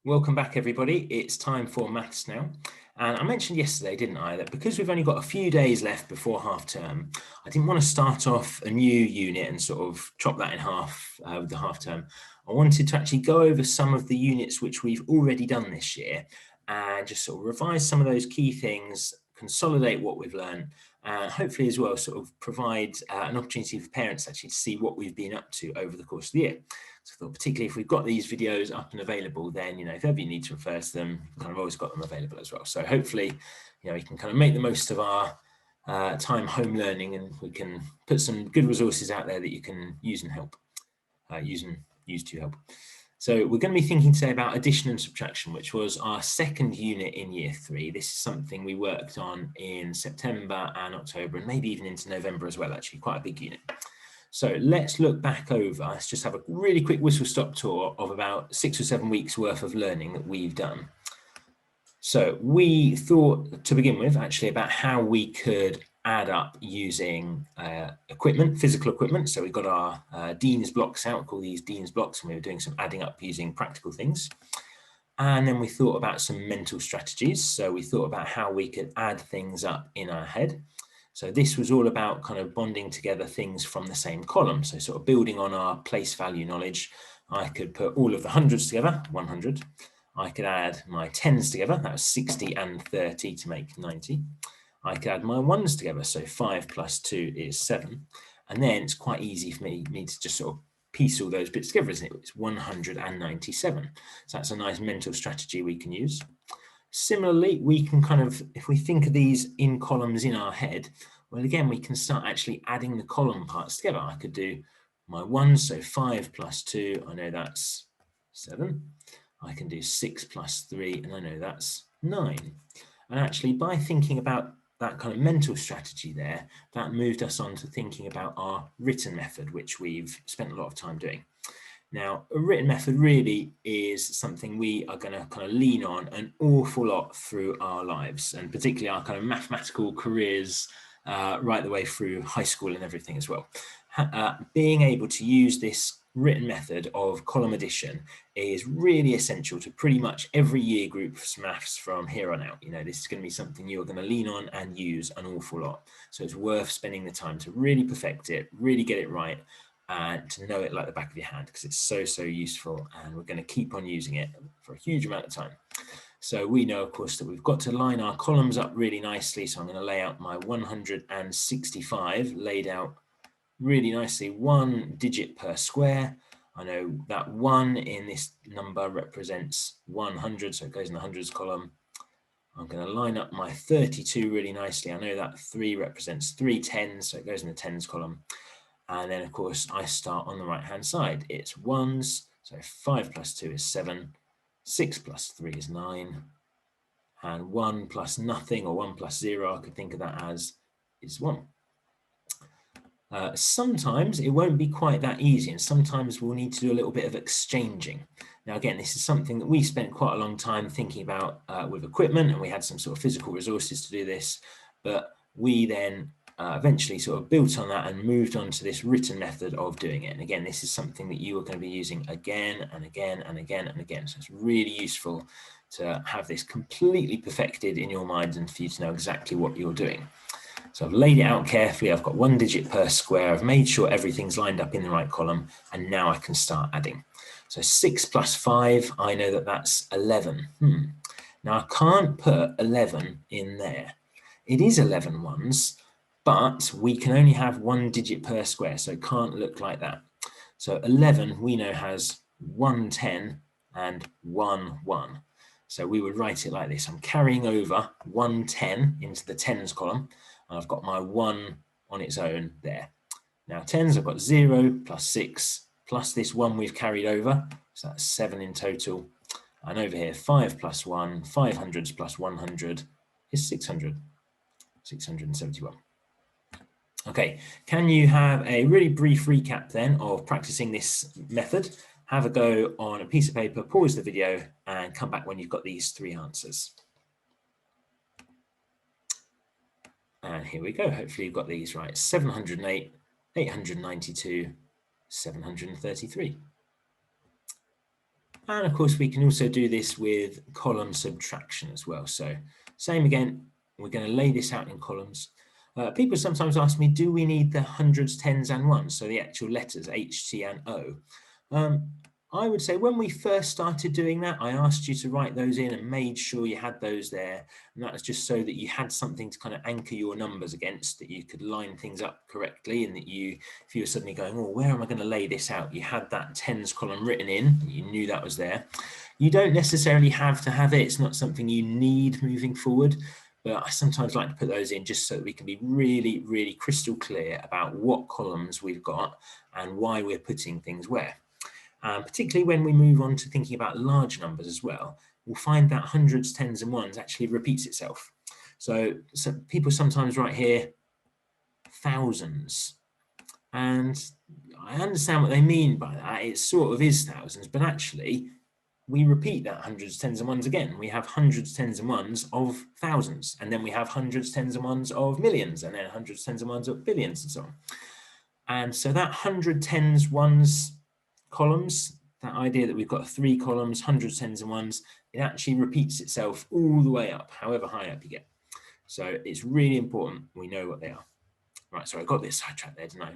Welcome back, everybody. It's time for maths now. And I mentioned yesterday, didn't I, that because we've only got a few days left before half term, I didn't want to start off a new unit and sort of chop that in half with the half term. I wanted to actually go over some of the units which we've already done this year and just sort of revise some of those key things, consolidate what we've learned, and hopefully as well sort of provide an opportunity for parents actually to see what we've been up to over the course of the year. So I thought, particularly if we've got these videos up and available, then, if ever you need to refer to them, we've kind of always got them available as well. So hopefully, we can kind of make the most of our time home learning, and we can put some good resources out there that you can use and help, use to help. So we're going to be thinking today about addition and subtraction, which was our second unit in year 3. This is something we worked on in September and October, and maybe even into November as well, actually, quite a big unit. So let's look back over, let's just have a really quick whistle-stop tour of about 6 or 7 weeks worth of learning that we've done. So we thought to begin with actually about how we could add up using equipment, physical equipment. So we got our Dean's blocks out, call these Dean's blocks, and we were doing some adding up using practical things. And then we thought about some mental strategies. So we thought about how we could add things up in our head. So this was all about kind of bonding together things from the same column. So sort of building on our place value knowledge, I could put all of the hundreds together, 100. I could add my tens together, that was 60 and 30 to make 90. I could add my ones together, so 5 plus 2 is 7. And then it's quite easy for me to just sort of piece all those bits together, isn't it? It's 197. So that's a nice mental strategy we can use. Similarly, we can kind of, if we think of these in columns in our head, well, again, we can start actually adding the column parts together. I could do my 1, so 5 plus 2, I know that's 7. I can do 6 plus 3, and I know that's 9. And actually, by thinking about that kind of mental strategy there, that moved us on to thinking about our written method, which we've spent a lot of time doing. Now, a written method really is something we are going to kind of lean on an awful lot through our lives, and particularly our kind of mathematical careers right the way through high school and everything as well. Being able to use this written method of column addition is really essential to pretty much every year group for maths from here on out. This is going to be something you're going to lean on and use an awful lot. So it's worth spending the time to really perfect it, really get it right, and to know it like the back of your hand, because it's so useful, and we're going to keep on using it for a huge amount of time. So we know, of course, that we've got to line our columns up really nicely. So I'm going to lay out my 165 laid out really nicely, 1 digit per square. I know that 1 in this number represents 100, so it goes in the hundreds column. I'm going to line up my 32 really nicely. I know that 3 represents 3 tens, so it goes in the tens column. And then, of course, I start on the right-hand side. It's ones, so 5 plus 2 is 7, 6 plus 3 is 9, and 1 plus nothing, or 1 plus 0, I could think of that as, is 1. Sometimes it won't be quite that easy, and sometimes we'll need to do a little bit of exchanging. Now, again, this is something that we spent quite a long time thinking about with equipment, and we had some sort of physical resources to do this, but we then eventually sort of built on that and moved on to this written method of doing it. And again, this is something that you are going to be using again and again and again and again. So it's really useful to have this completely perfected in your mind and for you to know exactly what you're doing. So I've laid it out carefully. I've got 1 digit per square. I've made sure everything's lined up in the right column, and now I can start adding. So 6 plus 5, I know that that's 11. Now I can't put 11 in there. It is 11 ones, but we can only have 1 digit per square, so it can't look like that. So 11 we know has 1 10 and 1 1. So we would write it like this. I'm carrying over 1 10 into the tens column, and I've got my 1 on its own there. Now tens, I've got 0 plus 6 plus this 1 we've carried over, so that's 7 in total. And over here, 5 plus 1, 500s plus 100 is 600, 671. Okay, can you have a really brief recap then of practicing this method? Have a go on a piece of paper, pause the video, and come back when you've got these 3 answers. And here we go. Hopefully you've got these right. 708, 892, 733. And of course, we can also do this with column subtraction as well. So same again, we're going to lay this out in columns. People sometimes ask me, do we need the hundreds, tens and ones? So the actual letters H, T and O. I would say when we first started doing that, I asked you to write those in and made sure you had those there. And that was just so that you had something to kind of anchor your numbers against, that you could line things up correctly, and that you, if you were suddenly going, oh, where am I going to lay this out? You had that tens column written in, you knew that was there. You don't necessarily have to have it. It's not something you need moving forward. But I sometimes like to put those in just so that we can be really, really crystal clear about what columns we've got and why we're putting things where. Particularly when we move on to thinking about large numbers as well, we'll find that hundreds, tens and ones actually repeats itself. So people sometimes write here thousands, and I understand what they mean by that. It sort of is thousands, but actually we repeat that hundreds, tens and ones again. We have hundreds, tens and ones of thousands, and then we have hundreds, tens and ones of millions, and then hundreds, tens and ones of billions and so on. And so that hundred, tens, ones columns, that idea that we've got 3 columns, hundreds, tens and ones, it actually repeats itself all the way up, however high up you get. So it's really important we know what they are. Right, so I got this sidetracked there, didn't I?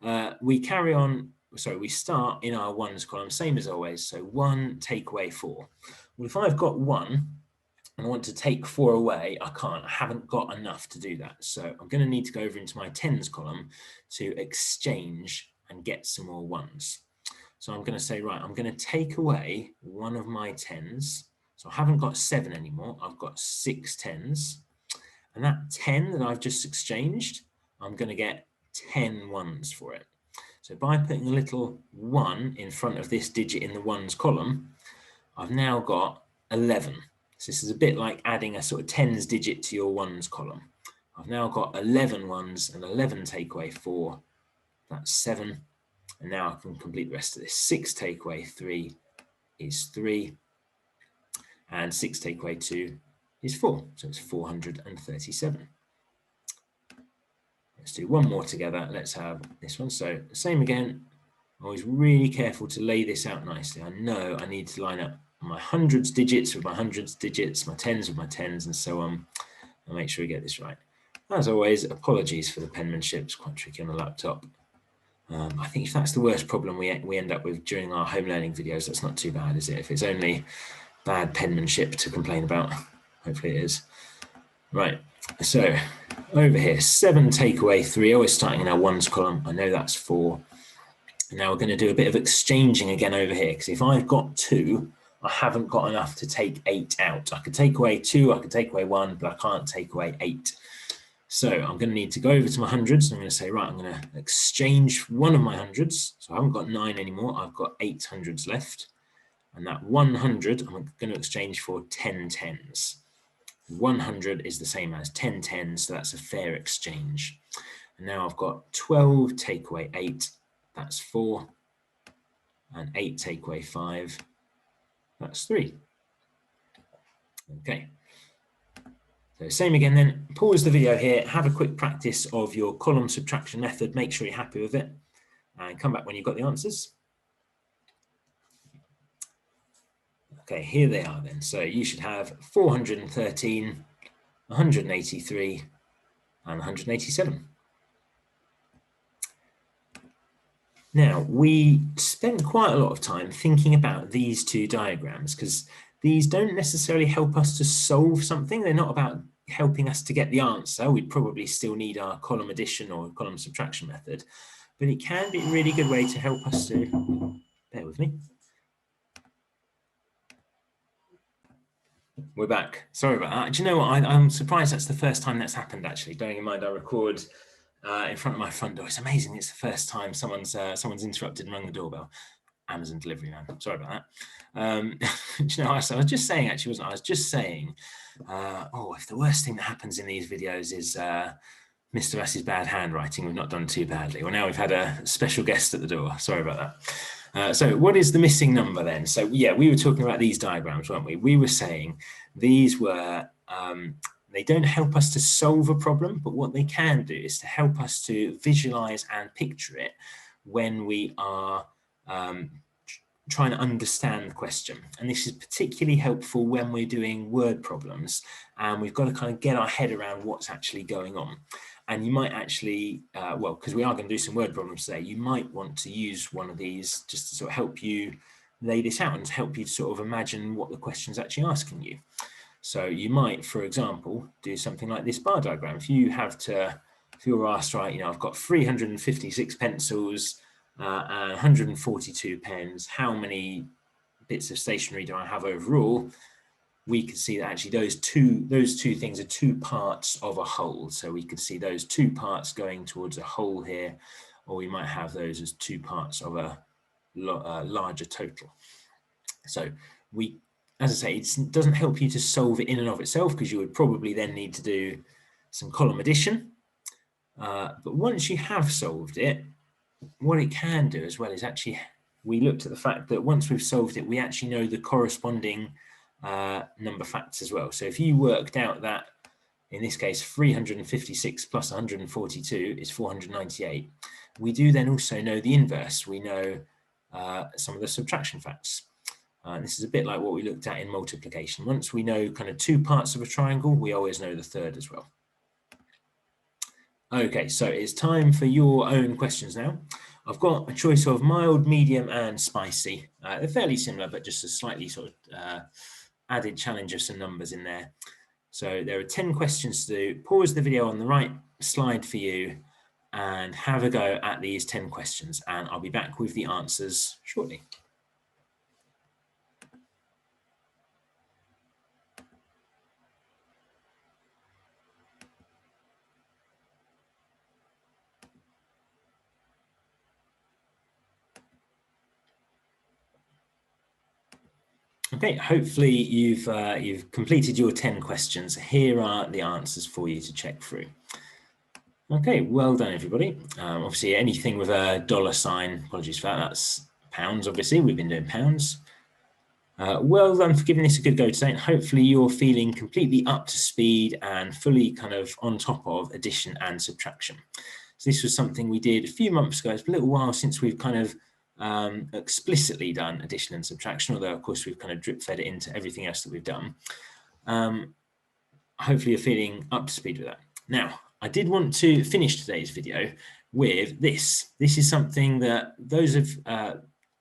Right, we carry on. So we start in our ones column, same as always. So 1, take away 4. Well, if I've got 1 and I want to take 4 away, I can't. I haven't got enough to do that. So I'm going to need to go over into my tens column to exchange and get some more ones. So I'm going to say, right, I'm going to take away one of my tens. So I haven't got 7 anymore. I've got 6 tens. And that 10 that I've just exchanged, I'm going to get 10 ones for it. So by putting a little 1 in front of this digit in the ones column, I've now got 11. So this is a bit like adding a sort of tens digit to your ones column. I've now got 11 ones, and 11 take away 4, that's 7. And now I can complete the rest of this. 6 take away 3 is 3. And 6 take away 2 is 4. So it's 437. Let's do one more together. Let's have this one. So same again. Always really careful to lay this out nicely. I know I need to line up my hundreds digits with my hundreds digits, my tens with my tens, and so on. I'll make sure we get this right. As always, apologies for the penmanship. It's quite tricky on a laptop. I think if that's the worst problem we end up with during our home learning videos, that's not too bad, is it? If it's only bad penmanship to complain about, hopefully it is. Right, so over here, 7 take away 3, always starting in our ones column. I know that's 4. Now we're going to do a bit of exchanging again over here, because if I've got 2, I haven't got enough to take 8 out. I could take away 2, I could take away 1, but I can't take away 8. So I'm going to need to go over to my hundreds. I'm going to say, right, I'm going to exchange one of my hundreds. So I haven't got 9 anymore. I've got 8 hundreds left. And that 100, I'm going to exchange for 10 tens. 100 is the same as 10 tens, so that's a fair exchange. And now I've got 12 take away 8, that's 4. And 8 take away 5, that's 3. Okay. So same again then, pause the video here, have a quick practice of your column subtraction method, make sure you're happy with it, and come back when you've got the answers. Okay, here they are then. So you should have 413, 183, and 187. Now, we spent quite a lot of time thinking about these 2 diagrams, because these don't necessarily help us to solve something. They're not about helping us to get the answer. We'd probably still need our column addition or column subtraction method, but it can be a really good way to help us to, bear with me. We're back. Sorry about that. Do you know what? I'm surprised that's the first time that's happened, actually. Bearing in mind I record in front of my front door. It's amazing. It's the first time someone's interrupted and rung the doorbell. Amazon delivery man. Sorry about that. Do you know, I was just saying, actually, wasn't I? I was just saying, if the worst thing that happens in these videos is Mr. Vass's bad handwriting, we've not done too badly. Well, now we've had a special guest at the door. Sorry about that. So what is the missing number then? So yeah, we were talking about these diagrams, weren't we? We were saying these were, they don't help us to solve a problem, but what they can do is to help us to visualize and picture it when we are trying to understand the question. And this is particularly helpful when we're doing word problems and we've got to kind of get our head around what's actually going on. And you might actually, well, because we are going to do some word problems today, you might want to use one of these just to sort of help you lay this out and to help you to sort of imagine what the question's actually asking you. So you might, for example, do something like this bar diagram. If you were asked, right, you know, I've got 356 pencils and 142 pens, how many bits of stationery do I have overall? We could see that actually those two things are two parts of a whole. So we could see those two parts going towards a whole here, or we might have those as two parts of a larger total. So as I say, it doesn't help you to solve it in and of itself because you would probably then need to do some column addition. But once you have solved it, what it can do as well is actually, we looked at the fact that once we've solved it, we actually know the corresponding number facts as well. So if you worked out that, in this case, 356 plus 142 is 498, we do then also know the inverse. We know some of the subtraction facts. This is a bit like what we looked at in multiplication. Once we know kind of two parts of a triangle, we always know the third as well. Okay, so it's time for your own questions now. I've got a choice of mild, medium, and spicy. They're fairly similar, but just a slightly sort of added challenge of some numbers in there. So there are 10 questions to do. Pause the video on the right slide for you and have a go at these 10 questions, and I'll be back with the answers shortly. Okay, hopefully you've completed your 10 questions. Here are the answers for you to check through. Okay, well done, everybody. Obviously, anything with a dollar sign, apologies for that, that's pounds, obviously. We've been doing pounds. Well done for giving this a good go today. And hopefully you're feeling completely up to speed and fully kind of on top of addition and subtraction. So this was something we did a few months ago. It's a little while since we've kind of explicitly done addition and subtraction, although of course we've kind of drip fed it into everything else that we've done. Hopefully you're feeling up to speed with that. Now, I did want to finish today's video with this. This is something that those of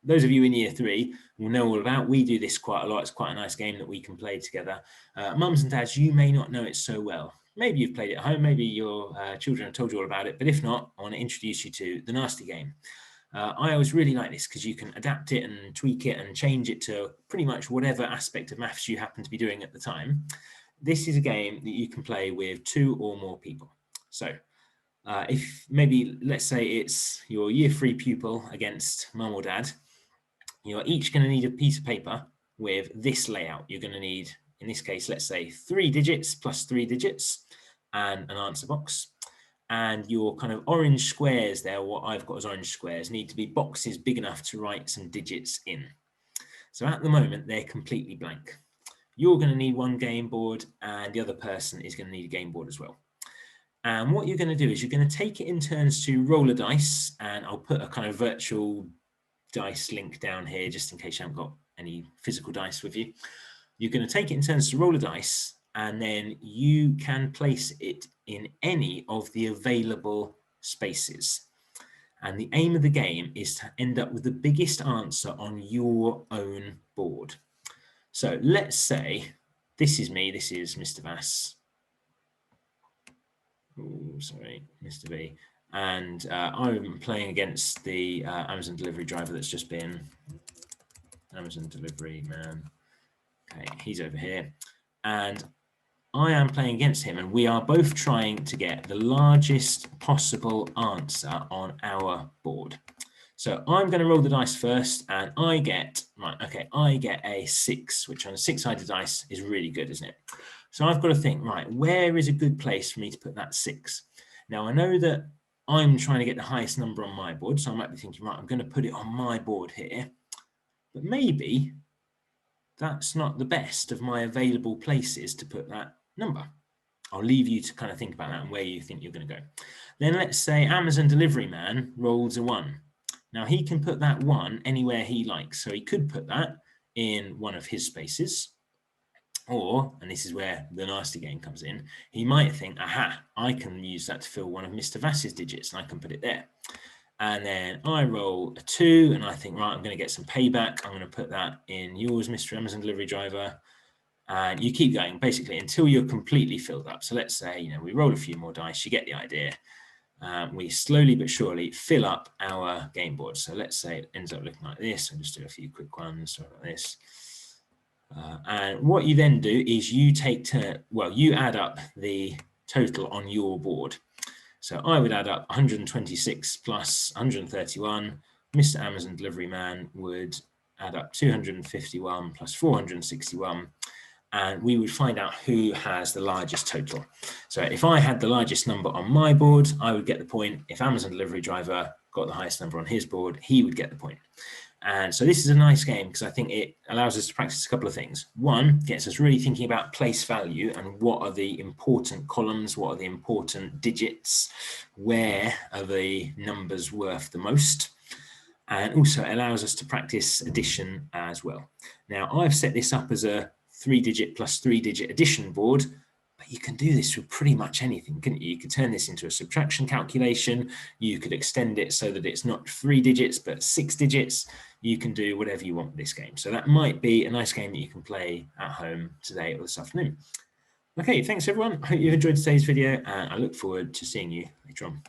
you in year 3 will know all about. We do this quite a lot. It's quite a nice game that we can play together. Mums and dads, you may not know it so well. Maybe you've played it at home, maybe your children have told you all about it, but if not, I want to introduce you to the Nasty Game. I always really like this because you can adapt it and tweak it and change it to pretty much whatever aspect of maths you happen to be doing at the time. This is a game that you can play with 2 or more people. So if maybe, let's say it's your year 3 pupil against mum or dad, you're each going to need a piece of paper with this layout. You're going to need, in this case, let's say 3 digits plus 3 digits and an answer box. And your kind of orange squares there, what I've got as orange squares, need to be boxes big enough to write some digits in. So at the moment, they're completely blank. You're going to need one game board and the other person is going to need a game board as well. And what you're going to do is you're going to take it in turns to roll a dice, and I'll put a kind of virtual dice link down here just in case you haven't got any physical dice with you. You're going to take it in turns to roll a dice, and then you can place it in any of the available spaces. And the aim of the game is to end up with the biggest answer on your own board. So let's say this is me, this is Mr. Vass. Oh, sorry, Mr. B. And I'm playing against the Amazon delivery driver that's just been Amazon delivery man. Okay, he's over here. And I am playing against him, and we are both trying to get the largest possible answer on our board. So I'm going to roll the dice first, and I get, right, okay, I get a 6, which on a 6-sided dice is really good, isn't it? So I've got to think, right, where is a good place for me to put that 6? Now, I know that I'm trying to get the highest number on my board, so I might be thinking, right, I'm going to put it on my board here. But maybe that's not the best of my available places to put that number. I'll leave you to kind of think about that and where you think you're going to go. Then let's say Amazon delivery man rolls a 1. Now he can put that 1 anywhere he likes. So he could put that in one of his spaces, or, and this is where the nasty game comes in, he might think, aha, I can use that to fill one of Mr. Vass's digits and I can put it there. And then I roll a 2 and I think, right, I'm going to get some payback. I'm going to put that in yours, Mr. Amazon Delivery Driver. And you keep going basically until you're completely filled up. So let's say, we roll a few more dice, you get the idea. We slowly but surely fill up our game board. So let's say it ends up looking like this. I'll just do a few quick ones. Sorry about this. And what you then do is you you add up the total on your board. So I would add up 126 plus 131. Mr. Amazon Delivery Man would add up 251 plus 461. And we would find out who has the largest total. So if I had the largest number on my board, I would get the point. If Amazon Delivery Driver got the highest number on his board, he would get the point. And so this is a nice game because I think it allows us to practice a couple of things. One, gets us really thinking about place value and what are the important columns, what are the important digits, where are the numbers worth the most. And also it allows us to practice addition as well. Now I've set this up as a 3-digit plus 3-digit addition board, but you can do this with pretty much anything, couldn't you? You could turn this into a subtraction calculation. You could extend it so that it's not 3 digits, but 6 digits. You can do whatever you want with this game. So that might be a nice game that you can play at home today or this afternoon. Okay, thanks everyone. I hope you've enjoyed today's video and I look forward to seeing you later on.